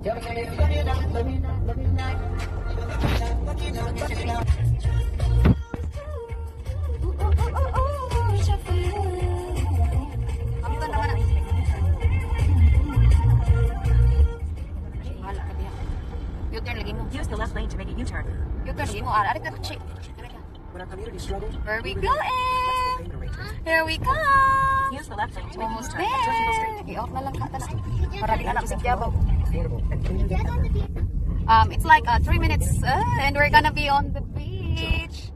U-turn lagi mo. Use the left lane to make a U-turn. U-turn lagi mo. Ari ka chick. When our community struggled, Here we go, Em. Here we go. Use the left lane to make a Almost U-turn at Churchill Street. there. I-off na lang ka tala. Para di anak sa Jabaw. affordable, and clean get It's like 3 minutes and we're gonna be on the beach.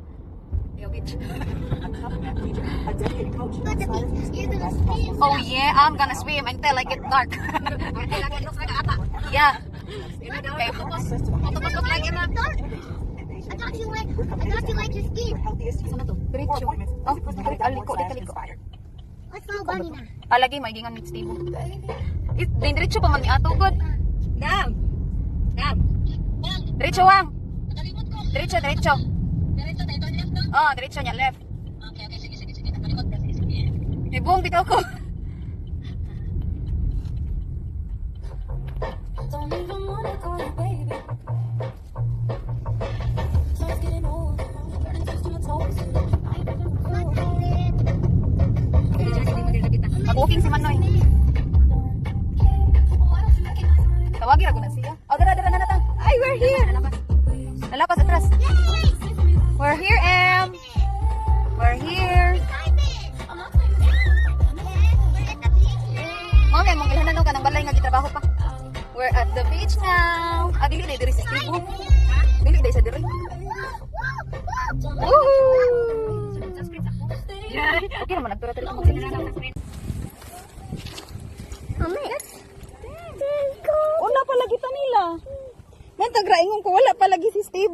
Yo, beach. a dedicated coach. Oh yeah, I'm gonna swim until I get dark. Yeah. Okay. Octopus look like in the dark. I thought you like to ski. Diretso. Oh, aliko, aliko. Let's go bunny na. Alagi may gingan mix table. Diretso pa man ni ato god. Dam! Dam! Diretso wang. Diretso, diretso. Diretso tayo to left, no? Oh, diretso niya left. Okay, sige. Nakalimot kasi. Sige. Ibong bitaw ko. Don't even wanna call you baby. Time's getting old. Turning to a toast. Mag-walking si Manoy. Tawagin ako na siya. Oh, dara na natang. Ay, we're here. Nalapas atras. We're here, Em. We're here. Mami, mong ilhanan ka ng balay nga gitrabaho pa. We're at the beach now. Ah, dili na diri sa Cebu. Dili na sa diri. Woo! Okay naman, nagtura-tura ako mag-screen. Wala pa lagi pa nila. Mantagraingon ko, wala pa lagi si Steve.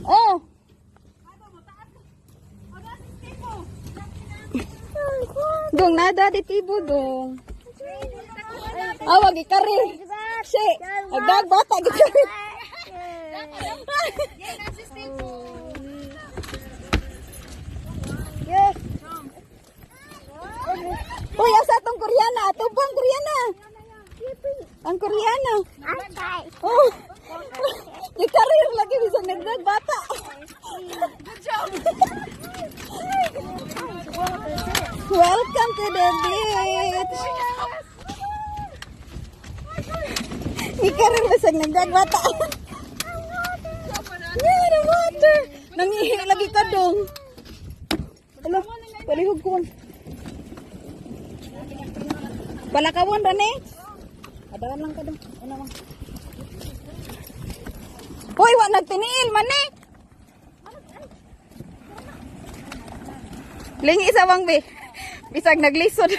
Oh. Dong, nada di Tibo, dong. Awag, ikari. Si, agdag-bata, ikari. Yes. Uy, asa tong Koreana? Ato bang Koreana? Ang Koreana. Oh. Yung karir lagi bisa nagdag bata. Good job. Welcome to the beach. Yung karir bisa nagdag bata. Yeah, the water. Nangihi lagi ka dong. Hello, palihog ko. Palakawon Rane. Adalan lang ka dong. Ano lang. Hoy, wa nagtiniil man eh. Lingi sa wang be. Bisag naglisod.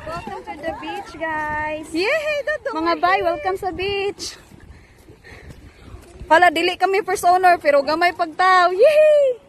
Welcome to the beach, guys. Yay, mga bay, welcome sa beach. Hala, dili kami first owner pero gamay pagtaw. Yay!